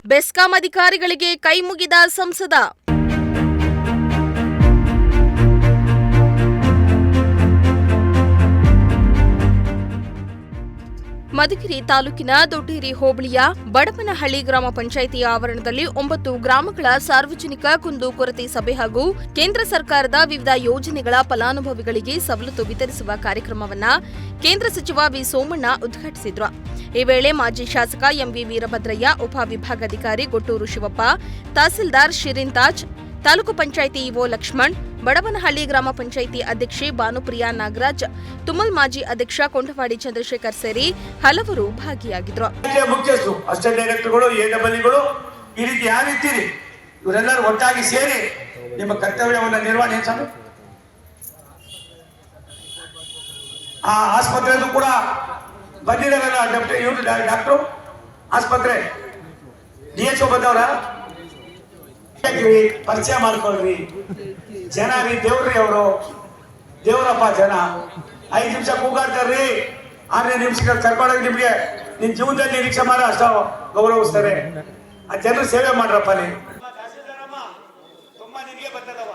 ಬೆಸ್ಕಾಂ ಅಧಿಕಾರಿಗಳಿಗೆ ಕೈ ಮುಗಿದ ಸಂಸದ. ಮಧುಗಿರಿ ತಾಲೂಕಿನ ದೊಡ್ಡೇರಿ ಹೋಬಳಿಯ ಬಡಪನಹಳ್ಳಿ ಗ್ರಾಮ ಪಂಚಾಯಿತಿಯ ಆವರಣದಲ್ಲಿ 9 ಗ್ರಾಮಗಳ ಸಾರ್ವಜನಿಕ ಕುಂದುಕೊರತೆ ಸಭೆ ಹಾಗೂ ಕೇಂದ್ರ ಸರ್ಕಾರದ ವಿವಿಧ ಯೋಜನೆಗಳ ಫಲಾನುಭವಿಗಳಿಗೆ ಸವಲತ್ತು ವಿತರಿಸುವ ಕಾರ್ಯಕ್ರಮವನ್ನು ಕೇಂದ್ರ ಸಚಿವ ವಿ ಸೋಮಣ್ಣ ಉದ್ಘಾಟಿಸಿದರು. ಈ ವೇಳೆ ಮಾಜಿ ಶಾಸಕ ಎಂವಿ ವೀರಭದ್ರಯ್ಯ, ಉಪವಿಭಾಗಾಧಿಕಾರಿ ಗೊಟ್ಟೂರು ಶಿವಪ್ಪ, ತಹಸೀಲ್ದಾರ್ ಶಿರೀನ್ ತಾಜ್, ತಾಲೂಕು ಪಂಚಾಯಿತಿ ಇಒ ಲಕ್ಷ್ಮಣ್, ಬಡವನಹಳ್ಳಿ ಗ್ರಾಮ ಪಂಚಾಯಿತಿ ಅಧ್ಯಕ್ಷೆ ಭಾನುಪ್ರಿಯಾ ನಾಗರಾಜ್, ತುಮಲ್ ಮಾಜಿ ಅಧ್ಯಕ್ಷ ಕೊಂಡವಾಡಿ ಚಂದ್ರಶೇಖರ್ ಸೇರಿ ಹಲವರು ಭಾಗಿಯಾಗಿದ್ದರು. ಮುಖ್ಯಸ್ಥರು, ಅಸಿಸ್ಟೆಂಟ್ ಡೈರೆಕ್ಟರ್ಗಳು, ಎಡಬ್ಲ್ಯೂಗಳು ಈ ರೀತಿ ಯಾರಿದ್ದೀರಿ ಇವರೆಲ್ಲರೂ ಒಟ್ಟಾಗಿ ಸೇರಿ ನಿಮ್ಮ ಕರ್ತವ್ಯವನ್ನು ನಿರ್ವಹಣೆ ಆ ಆಸ್ಪತ್ರೆಯಲ್ಲೂ ಕೂಡ ಬಂದಿದ್ದಾರಲ್ಲ ಇವರು ಡಾಕ್ಟ್ರು, ಆಸ್ಪತ್ರೆ DHO ಬಂದವರ ಪರಿಚಯ ಮಾಡ್ಕೊಳ್ರಿ. ಜನ ರೀ ದೇವ್ರಿ, ಅವರು ದೇವರಪ್ಪ ಜನ. 5 ನಿಮಿಷ ಕೂಗಾಡ್ತಾರ್ರಿ, 6ನೇ ನಿಮಿಷಕ್ಕೆ ಕರ್ಕೊಂಡೋಗಿ ನಿಮ್ಗೆ ನಿನ್ ಜೀವನದಲ್ಲಿ ನಿರೀಕ್ಷೆ ಮಾಡೋ ಅಷ್ಟ ಗೌರವಿಸ್ತಾರೆ. ಆ ಜನರು ಸೇವೆ ಮಾಡ್ರಪ್ಪ. ತುಂಬಾ ನಿನಗೆ ಬರ್ತದವ,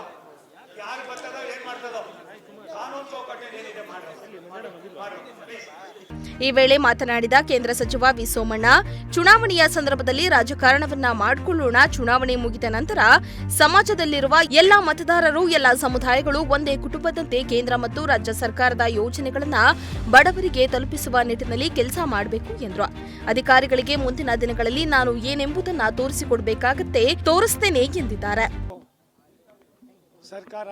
ಯಾರು ಬರ್ತದೋ ಏನ್ ಮಾಡ್ತದೋ ಕಾನೂನು ಚೌಕಟ್ಟು ಏನಿದೆ ಮಾಡಿ. ಈ ವೇಳೆ ಮಾತನಾಡಿದ ಕೇಂದ್ರ ಸಚಿವ ವಿ ಸೋಮಣ್ಣ, ಚುನಾವಣೆಯ ಸಂದರ್ಭದಲ್ಲಿ ರಾಜಕಾರಣವನ್ನ ಮಾಡಿಕೊಳ್ಳೋಣ. ಚುನಾವಣೆ ಮುಗಿದ ನಂತರ ಸಮಾಜದಲ್ಲಿರುವ ಎಲ್ಲಾ ಮತದಾರರು, ಎಲ್ಲಾ ಸಮುದಾಯಗಳು ಒಂದೇ ಕುಟುಂಬದಂತೆ ಕೇಂದ್ರ ಮತ್ತು ರಾಜ್ಯ ಸರ್ಕಾರದ ಯೋಜನೆಗಳನ್ನ ಬಡವರಿಗೆ ತಲುಪಿಸುವ ನಿಟ್ಟಿನಲ್ಲಿ ಕೆಲಸ ಮಾಡಬೇಕು ಎಂದರು. ಅಧಿಕಾರಿಗಳಿಗೆ ಮುಂದಿನ ದಿನಗಳಲ್ಲಿ ನಾನು ಏನೆಂಬುದನ್ನ ತೋರಿಸಿಕೊಡಬೇಕಾಗತ್ತೆ, ತೋರಿಸ್ತೇನೆ ಎಂದಿದ್ದಾರೆ. ಸರ್ಕಾರ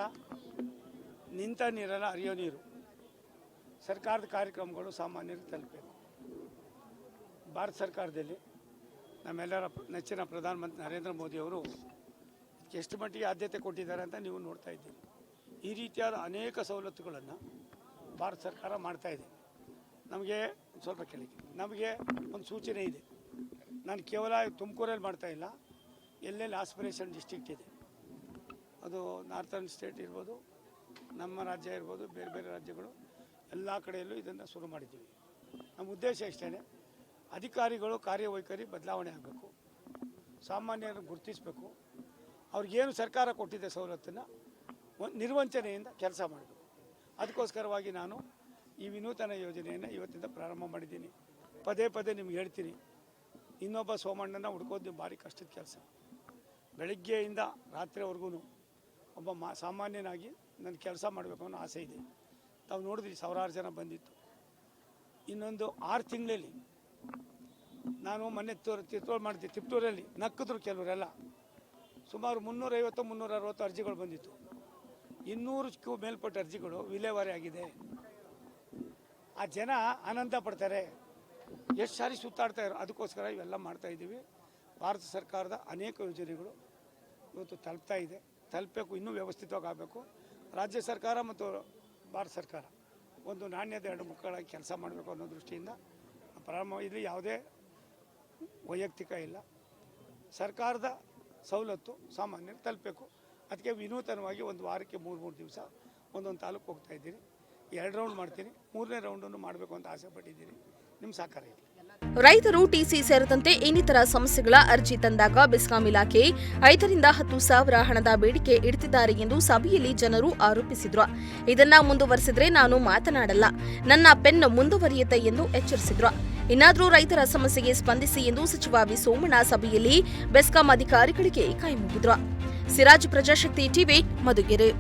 ನಿಂತ ನೀರಲ್ಲ ಹರಿಯೋ ನೀರು. ಸರ್ಕಾರದ ಕಾರ್ಯಕ್ರಮಗಳು ಸಾಮಾನ್ಯರಿಗೆ ತಲುಪಬೇಕು. ಭಾರತ ಸರ್ಕಾರದಲ್ಲಿ ನಮ್ಮೆಲ್ಲರ ನೆಚ್ಚಿನ ಪ್ರಧಾನಮಂತ್ರಿ ನರೇಂದ್ರ ಮೋದಿಯವರು ಎಷ್ಟು ಮಟ್ಟಿಗೆ ಆದ್ಯತೆ ಕೊಟ್ಟಿದ್ದಾರೆ ಅಂತ ನೀವು ನೋಡ್ತಾ ಇದ್ದೀರಿ. ಈ ರೀತಿಯಾದ ಅನೇಕ ಸವಲತ್ತುಗಳನ್ನು ಭಾರತ ಸರ್ಕಾರ ಮಾಡ್ತಾ ಇದೆ. ನಮಗೆ ಸ್ವಲ್ಪ ಕೆಳಗೆ ನಮಗೆ ಒಂದು ಸೂಚನೆ ಇದೆ. ನಾನು ಕೇವಲ ತುಮಕೂರಲ್ಲಿ ಮಾಡ್ತಾ ಇಲ್ಲ, ಎಲ್ಲೆಲ್ಲಿ ಆಸ್ಪಿರೇಷನ್ ಡಿಸ್ಟ್ರಿಕ್ಟ್ ಇದೆ, ಅದು ನಾರ್ತರ್ನ್ ಸ್ಟೇಟ್ ಇರ್ಬೋದು, ನಮ್ಮ ರಾಜ್ಯ ಇರ್ಬೋದು, ಬೇರೆ ಬೇರೆ ರಾಜ್ಯಗಳು ಎಲ್ಲ ಕಡೆಯಲ್ಲೂ ಇದನ್ನು ಶುರು ಮಾಡಿದ್ದೀವಿ. ನಮ್ಮ ಉದ್ದೇಶ ಇಷ್ಟೇ, ಅಧಿಕಾರಿಗಳು ಕಾರ್ಯವೈಖರಿ ಬದಲಾವಣೆ ಆಗಬೇಕು, ಸಾಮಾನ್ಯರನ್ನು ಗುರುತಿಸಬೇಕು, ಅವ್ರಿಗೇನು ಸರ್ಕಾರ ಕೊಟ್ಟಿದೆ ಸವಲತ್ತನ್ನು ನಿರ್ವಂಚನೆಯಿಂದ ಕೆಲಸ ಮಾಡಬೇಕು. ಅದಕ್ಕೋಸ್ಕರವಾಗಿ ನಾನು ಈ ವಿನೂತನ ಯೋಜನೆಯನ್ನು ಇವತ್ತಿಂದ ಪ್ರಾರಂಭ ಮಾಡಿದ್ದೀನಿ. ಪದೇ ಪದೇ ನಿಮ್ಗೆ ಹೇಳ್ತೀನಿ, ಇನ್ನೊಬ್ಬ ಸೋಮಣ್ಣನ ಹುಡ್ಕೋದು ಭಾರಿ ಕಷ್ಟದ ಕೆಲಸ. ಬೆಳಗ್ಗೆಯಿಂದ ರಾತ್ರಿವರೆಗೂ ಒಬ್ಬ ಸಾಮಾನ್ಯನಾಗಿ ನನ್ನ ಕೆಲಸ ಮಾಡಬೇಕು ಅನ್ನೋ ಆಸೆ ಇದೆ. ತಾವು ನೋಡಿದ್ರಿ, ಸಾವಿರಾರು ಜನ ಬಂದಿತ್ತು. ಇನ್ನೊಂದು 6 ತಿಂಗಳಲ್ಲಿ ನಾನು ಮೊನ್ನೆ ತಿರುಪತಿ ಮಾಡಿದ್ದೆ, ತಿಪ್ಟೂರಲ್ಲಿ ನಕ್ಕಿದ್ರು ಕೆಲವರೆಲ್ಲ. ಸುಮಾರು 350-360 ಅರ್ಜಿಗಳು ಬಂದಿತ್ತು. 200ಕ್ಕೂ ಮೇಲ್ಪಟ್ಟ ಅರ್ಜಿಗಳು ವಿಲೇವಾರಿ ಆಗಿದೆ. ಆ ಜನ ಆನಂದ ಪಡ್ತಾರೆ, ಎಷ್ಟು ಸಾರಿ ಸುತ್ತಾಡ್ತಾ ಇರೋ. ಅದಕ್ಕೋಸ್ಕರ ಇವೆಲ್ಲ ಮಾಡ್ತಾ ಇದ್ದೀವಿ. ಭಾರತ ಸರ್ಕಾರದ ಅನೇಕ ಯೋಜನೆಗಳು ಇವತ್ತು ತಲುಪ್ತಾ ಇದೆ, ತಲುಪಬೇಕು, ಇನ್ನೂ ವ್ಯವಸ್ಥಿತವಾಗಿ ಆಗಬೇಕು. ರಾಜ್ಯ ಸರ್ಕಾರ ಮತ್ತು ಭಾರತ ಸರ್ಕಾರ ಒಂದು ನಾಣ್ಯದ 2 ಮುಖಗಳಾಗಿ ಕೆಲಸ ಮಾಡಬೇಕು ಅನ್ನೋ ದೃಷ್ಟಿಯಿಂದ ಪ್ರಾರಂಭ. ಇಲ್ಲಿ ಯಾವುದೇ ವೈಯಕ್ತಿಕ ಇಲ್ಲ, ಸರ್ಕಾರದ ಸವಲತ್ತು ಸಾಮಾನ್ಯರು ತಲುಪಬೇಕು. ಅದಕ್ಕೆ ವಿನೂತನವಾಗಿ ಒಂದು ವಾರಕ್ಕೆ 3 ದಿವಸ ಒಂದೊಂದು ತಾಲೂಕು ಹೋಗ್ತಾ ಇದ್ದೀನಿ. 2 ರೌಂಡ್ ಮಾಡ್ತೀನಿ, 3ನೇ ರೌಂಡನ್ನು ಮಾಡಬೇಕು ಅಂತ ಆಸೆ ಪಟ್ಟಿದ್ದೀನಿ. ನಿಮ್ಮ ಸಹಕಾರ ಇದೆ. ರೈತರು ಟಿಸಿ ಸೇರಿದಂತೆ ಇನ್ನಿತರ ಸಮಸ್ಯೆಗಳ ಅರ್ಜಿ ತಂದಾಗ ಬೆಸ್ಕಾಂ ಇಲಾಖೆ 5 ರಿಂದ 10 ಸಾವಿರ ಹಣದ ಬೇಡಿಕೆ ಇಡ್ತಿದ್ದಾರೆ ಎಂದು ಸಭೆಯಲ್ಲಿ ಜನರು ಆರೋಪಿಸಿದ್ರು. ಇದನ್ನ ಮುಂದುವರೆಸಿದ್ರೆ ನಾನು ಮಾತನಾಡಲ್ಲ, ನನ್ನ ಪೆನ್ ಮುಂದುವರಿಯುತ್ತೆ ಎಂದು ಎಚ್ಚರಿಸಿದ್ರು. ಇನ್ನಾದರೂ ರೈತರ ಸಮಸ್ಯೆಗೆ ಸ್ಪಂದಿಸಿ ಎಂದು ಸಚಿವ ವಿ ಸೋಮಣ್ಣ ಸಭೆಯಲ್ಲಿ ಬೆಸ್ಕಾಂ ಅಧಿಕಾರಿಗಳಿಗೆ ಕೈ ಮುಗಿದ್ರು. ಸಿರಾಜ್, ಪ್ರಜಾಶಕ್ತಿ ಟಿವಿ, ಮಧುಗಿರಿ.